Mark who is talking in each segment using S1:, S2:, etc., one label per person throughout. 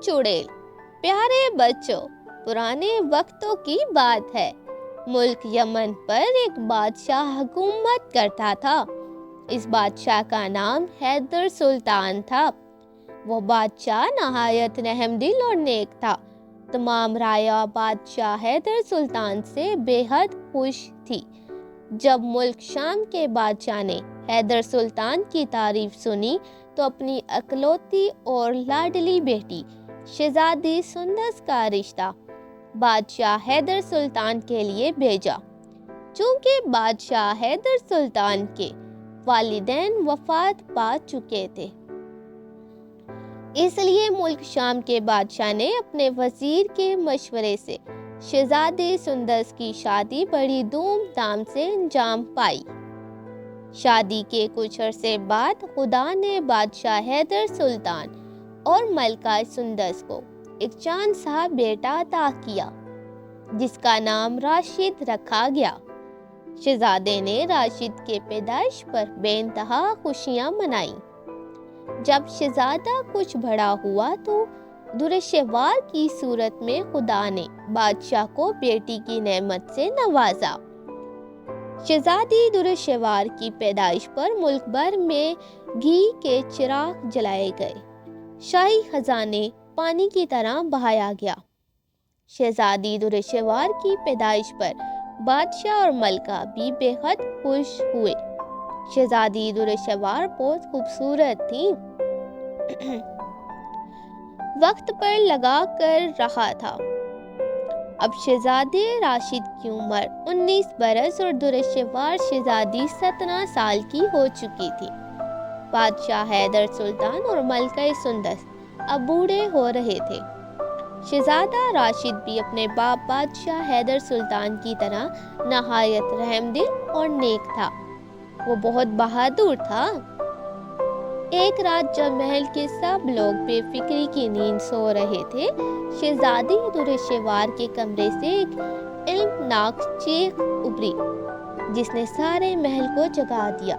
S1: چڑیل۔ پیارے بچوں، پرانے وقتوں کی بات ہے۔ ملک یمن پر ایک بادشاہ حکومت کرتا تھا۔ اس بادشاہ کا نام حیدر سلطان تھا۔ وہ بادشاہ نہایت رحم دل اور نیک تھا۔ تمام رعایا بادشاہ حیدر سلطان سے بے حد خوش تھی۔ جب ملک شام کے بادشاہ نے حیدر سلطان کی تعریف سنی تو اپنی اکلوتی اور لاڈلی بیٹی شہزادی سندس کا رشتہ بادشاہ حیدر سلطان کے لیے بھیجا۔ چونکہ بادشاہ حیدر سلطان کے والدین وفات پا چکے تھے، اس لیے ملک شام کے بادشاہ نے اپنے وزیر کے مشورے سے شہزادی سندس کی شادی بڑی دھوم دھام سے انجام پائی۔ شادی کے کچھ عرصے بعد خدا نے بادشاہ حیدر سلطان اور ملکہ سندس کو ایک چاند سا بیٹا عطا کیا جس کا نام راشد رکھا گیا۔ شہزادے نے راشد کے پیدائش پر بے انتہا خوشیاں منائیں۔ جب شہزادہ کچھ بڑا ہوا تو درشوار کی صورت میں خدا نے بادشاہ کو بیٹی کی نعمت سے نوازا۔ شہزادی درشوار کی پیدائش پر ملک بھر میں گھی کے چراغ جلائے گئے، شاہی خزانے پانی کی طرح بہایا گیا۔ شہزادی درشوار کی پیدائش پر بادشاہ اور ملکہ بھی بے حد خوش ہوئے۔ شہزادی درشوار بہت خوبصورت تھی۔ وقت پر لگا کر رہا تھا۔ اب شہزادے راشد کی عمر 19 برس اور درشوار شہزادی 17 سال کی ہو چکی تھی۔ بادشاہ حیدر سلطان اور ملکہ سندس اب بوڑھے ہو رہے تھے۔ شہزادہ راشد بھی اپنے باپ بادشاہ حیدر سلطان کی طرح نہایت رحم دل اور نیک تھا۔ وہ بہت بہادر تھا۔ ایک رات جب محل کے سب لوگ بے فکری کی نیند سو رہے تھے، شہزادی درشوار کے کمرے سے ایک المناک چیخ ابھری جس نے سارے محل کو جگا دیا۔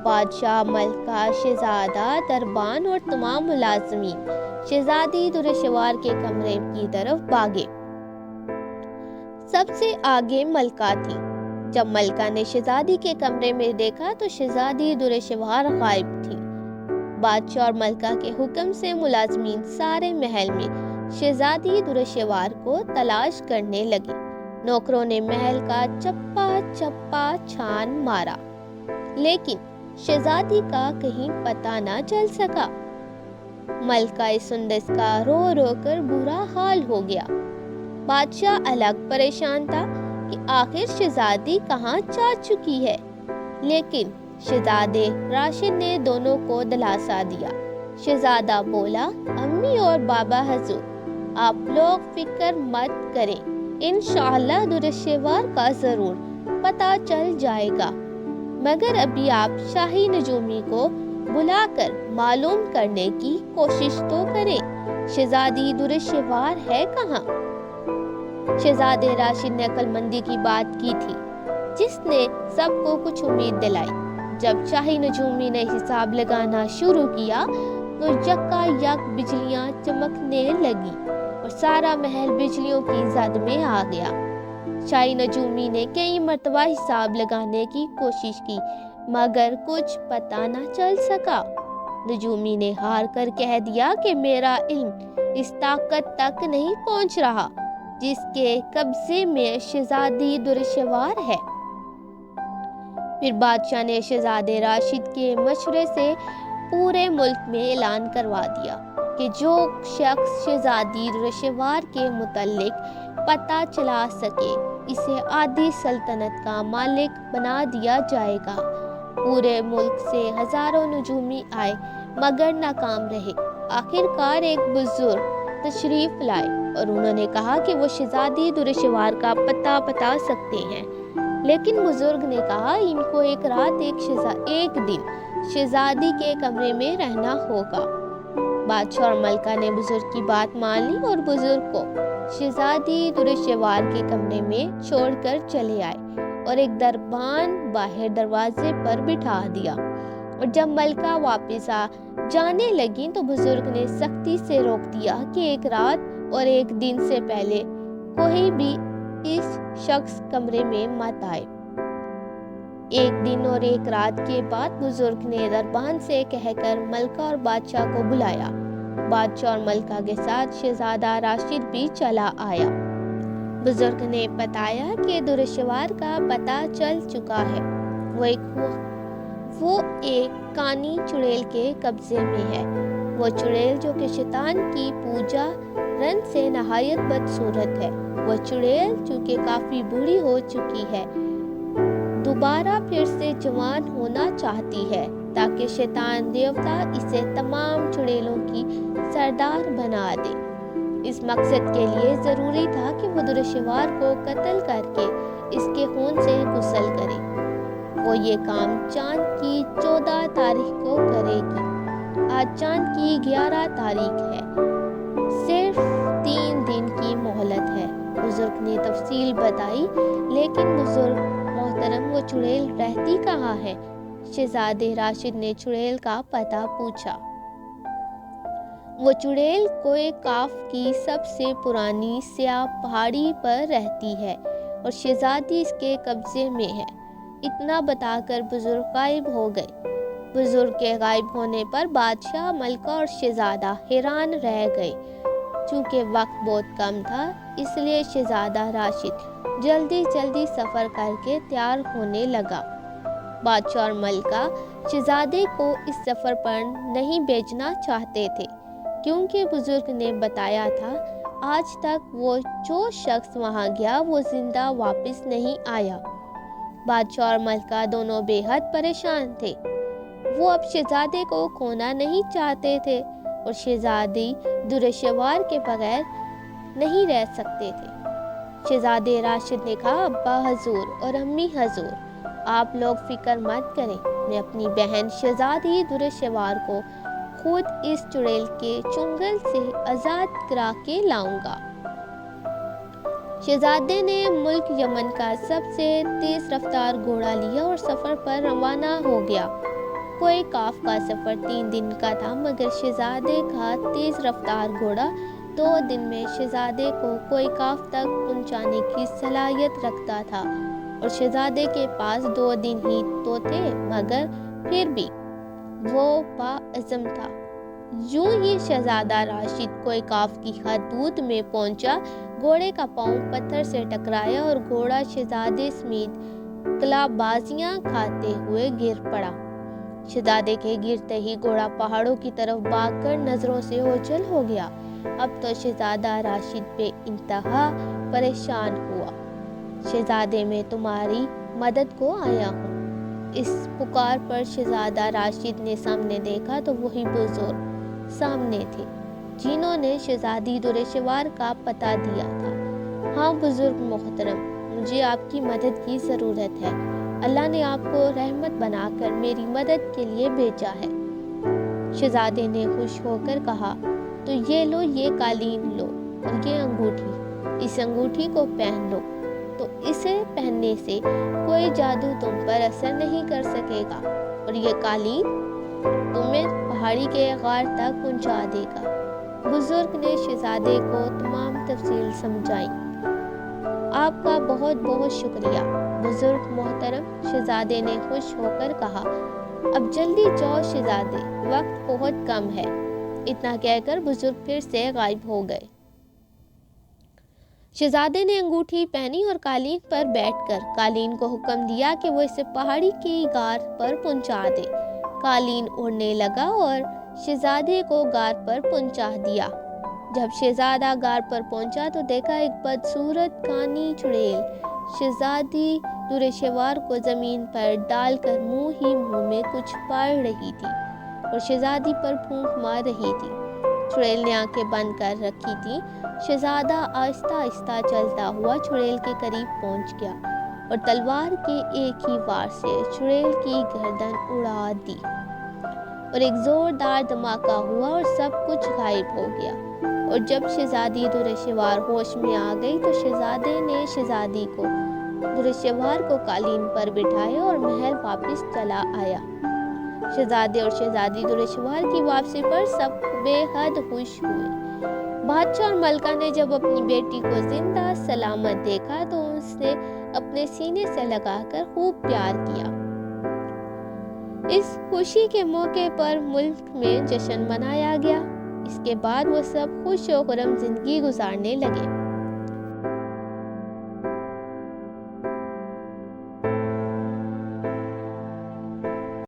S1: بادشاہ، ملکہ، شہزادہ، دربان اور تمام ملازمین شہزادی درشوار کے کمرے کی طرف بھاگے۔ سب سے آگے ملکہ تھی۔ جب ملکہ نے شہزادی کے کمرے میں دیکھا تو شہزادی درشوار غائب تھی۔ بادشاہ اور ملکہ کے حکم سے ملازمین سارے محل میں شہزادی درشوار کو تلاش کرنے لگے۔ نوکروں نے محل کا چپا چپا چھان مارا، لیکن شہزادی کا کہیں پتہ نہ چل سکا۔ ملکہ سندس کا رو رو کر برا حال ہو گیا۔ بادشاہ الگ پریشان تھا کہ آخر شہزادی کہاں جا چکی ہے، لیکن شہزادے راشد نے دونوں کو دلاسا دیا۔ شہزادہ بولا، امی اور بابا حضور، آپ لوگ فکر مت کریں، انشاءاللہ درشوار کا ضرور پتہ چل جائے گا، مگر ابھی آپ شاہی نجومی کو بلا کر معلوم کرنے کی کوشش تو کریں، شہزادی درشوار ہے کہاں؟ شہزادے راشد نے عقل مندی کی بات کی تھی جس نے سب کو کچھ امید دلائی۔ جب شاہی نجومی نے حساب لگانا شروع کیا تو یکا یک بجلیاں چمکنے لگی اور سارا محل بجلیوں کی زد میں آ گیا۔ شاہی نجومی نے کئی مرتبہ حساب لگانے کی کوشش کی مگر کچھ پتہ نہ چل سکا۔ نجومی نے ہار کر کہہ دیا کہ میرا علم اس طاقت تک نہیں پہنچ رہا جس کے قبضے میں شہزادی درشوار ہے۔ پھر بادشاہ نے شہزادے راشد کے مشورے سے پورے ملک میں اعلان کروا دیا کہ جو شخص شہزادی درشوار کے متعلق پتہ چلا سکے اسے آدھی سلطنت کا مالک بنا دیا جائے گا۔ پورے ملک سے ہزاروں نجومی آئے مگر ناکام رہے۔ آخر کار ایک بزرگ تشریف لائے اور انہوں نے کہا کہ وہ شہزادی درشوار کا پتہ بتا سکتے ہیں، لیکن بزرگ نے کہا ان کو ایک رات ایک دن شہزادی کے کمرے میں رہنا ہوگا۔ بادشاہ اور ملکہ نے بزرگ کی بات مان لی اور بزرگ کو شہزادی درشوار کے کمرے میں چھوڑ کر چلے آئے اور ایک دربان باہر دروازے پر بٹھا دیا اور جب ملکہ واپس جانے لگیں تو بزرگ نے سختی سے روک دیا کہ ایک رات اور ایک دن سے پہلے کوئی بھی اس شخص کمرے میں مت آئے۔ ایک دن اور ایک رات کے بعد بزرگ نے دربان سے کہہ کر ملکہ اور بادشاہ کو بلایا۔ بادشاہ اور ملکہ کے ساتھ شہزادہ راشد بھی چلا آیا۔ بزرگ نے بتایا کہ درشوار کا پتہ چل چکا ہے، وہ ایک کانی چڑیل کے قبضے میں ہے۔ وہ چڑیل جو کہ شیطان کی پوجا رن سے نہایت بدصورت ہے۔ وہ چڑیل چونکہ کافی بوڑھی ہو چکی ہے، دوبارہ پھر سے جوان ہونا چاہتی ہے تاکہ شیطان دیوتا اسے تمام چڑیلوں کی سردار بنا دے۔ اس مقصد کے لیے ضروری تھا کہ وہ درشوار کو قتل کر کے اس کے خون سے غسل کرے۔ وہ یہ کام چاند کی 14 تاریخ کو کرے گی۔ آج چاند کی 11 تاریخ ہے، صرف 3 دن کی مہلت ہے۔ بزرگ نے تفصیل بتائی۔ لیکن بزرگ محترم، وہ چڑیل رہتی کہاں ہے؟ شہزادے راشد نے چڑیل کا پتہ پوچھا۔ وہ چڑیل کوہ کاف کی سب سے پرانی سیاہ پہاڑی پر رہتی ہے اور شہزادی اس کے قبضے میں ہے۔ اتنا بتا کر بزرگ غائب ہو گئے۔ بزرگ کے غائب ہونے پر بادشاہ، ملکہ اور شہزادہ حیران رہ گئے۔ چونکہ وقت بہت کم تھا، اس لیے شہزادہ راشد جلدی سفر کر کے تیار ہونے لگا۔ بادشاہ اور ملکہ شہزادے کو اس سفر پر نہیں بھیجنا چاہتے تھے، کیونکہ بزرگ نے بتایا تھا آج تک وہ جو شخص وہاں گیا وہ زندہ واپس نہیں آیا۔ بادشاہ اور ملکہ دونوں بے حد پریشان تھے۔ وہ اب شہزادے کو کھونا نہیں چاہتے تھے اور شہزادی درشوار کے بغیر نہیں رہ سکتے تھے۔ شہزادے راشد نے کہا، ابا حضور اور امی حضور، آپ لوگ فکر مت کریں، میں اپنی بہن شہزادی درشوار کو خود اس چڑیل کے چنگل سے آزاد کرا کے لاؤں گا۔ شہزادے نے ملک یمن کا سب سے تیز رفتار گھوڑا لیا اور سفر پر روانہ ہو گیا۔ کوہ کاف کا سفر 3 دن کا تھا، مگر شہزادے کا تیز رفتار گھوڑا 2 دن میں شہزادے کو کوہ کاف تک پہنچانے کی صلاحیت رکھتا تھا، اور شہزادے کے پاس 2 دن ہی تو تھے، مگر پھر بھی وہ باعزم تھا۔ یوں ہی شہزادہ راشد کوہ کاف کی حدود میں پہنچا۔ گھوڑے کا پاؤں پتھر سے ٹکرایا اور گھوڑا شہزادے سمیت قلابازیاں کھاتے ہوئے گر پڑا۔ شہزادے کے گرتے ہی گھوڑا پہاڑوں کی طرف بھاگ کر نظروں سے اوجھل ہو گیا۔ اب تو شہزادہ راشد بے انتہا پریشان ہوا۔ شہزادے، میں تمہاری مدد کو آیا ہوں۔ اس پکار پر شہزادہ راشد نے سامنے دیکھا تو وہی بزرگ سامنے تھے جنہوں نے شہزادی درشوار کا پتہ دیا تھا۔ ہاں بزرگ محترم، مجھے آپ کی مدد کی ضرورت ہے۔ اللہ نے آپ کو رحمت بنا کر میری مدد کے لیے بھیجا ہے۔ شہزادے نے خوش ہو کر کہا، تو یہ لو، یہ قالین لو اور یہ انگوٹھی، اس انگوٹھی کو پہن لو، تو اسے پہننے سے کوئی جادو تم پر اثر نہیں کر سکے گا، اور یہ قالین تمہیں پہاڑی کے غار تک پہنچا دے گا۔ بزرگ نے شہزادے کو تمام تفصیل سمجھائی۔ آپ کا بہت بہت شکریہ بزرگ محترم، شہزادے نے خوش ہو کر کہا۔ اب جلدی جاؤ شہزادے، وقت بہت کم ہے۔ اتنا کہہ کر بزرگ پھر سے غائب ہو گئے۔ شہزادے نے انگوٹھی پہنی اور قالین پر بیٹھ کر قالین کو حکم دیا کہ وہ اسے پہاڑی کی غار پر پہنچا دے۔ قالین اڑنے لگا اور شہزادے کو غار پر پہنچا دیا۔ جب شہزادہ غار پر پہنچا تو دیکھا ایک بدصورت کانی چڑیل شہزادی درشوار کو زمین پر ڈال کر منہ ہی منہ میں کچھ پڑھ رہی تھی اور شہزادی پر پھونک مار رہی تھی۔ چڑیل نے آنکھیں بند کر رکھی تھی۔ شہزادہ آہستہ آہستہ چلتا ہوا چڑیل کے قریب پہنچ گیا اور تلوار کے ایک ہی وار سے چڑیل کی گردن اڑا دی اور ایک زوردار دھماکہ ہوا اور سب کچھ غائب ہو گیا۔ اور جب شہزادی درشوار ہوش میں آ گئی تو شہزادے نے شہزادی کو درشوار کو قالین پر بٹھایا اور محل واپس چلا آیا۔ شہزادے اور شہزادی درشوار کی واپسی پر سب بے حد خوش ہوئے۔ بادشاہ اور ملکہ نے جب اپنی بیٹی کو زندہ سلامت دیکھا تو اس نے اپنے سینے سے لگا کر خوب پیار کیا۔ اس خوشی کے موقع پر ملک میں جشن منایا گیا۔ اس کے بعد وہ سب خوش و خرم زندگی گزارنے لگے۔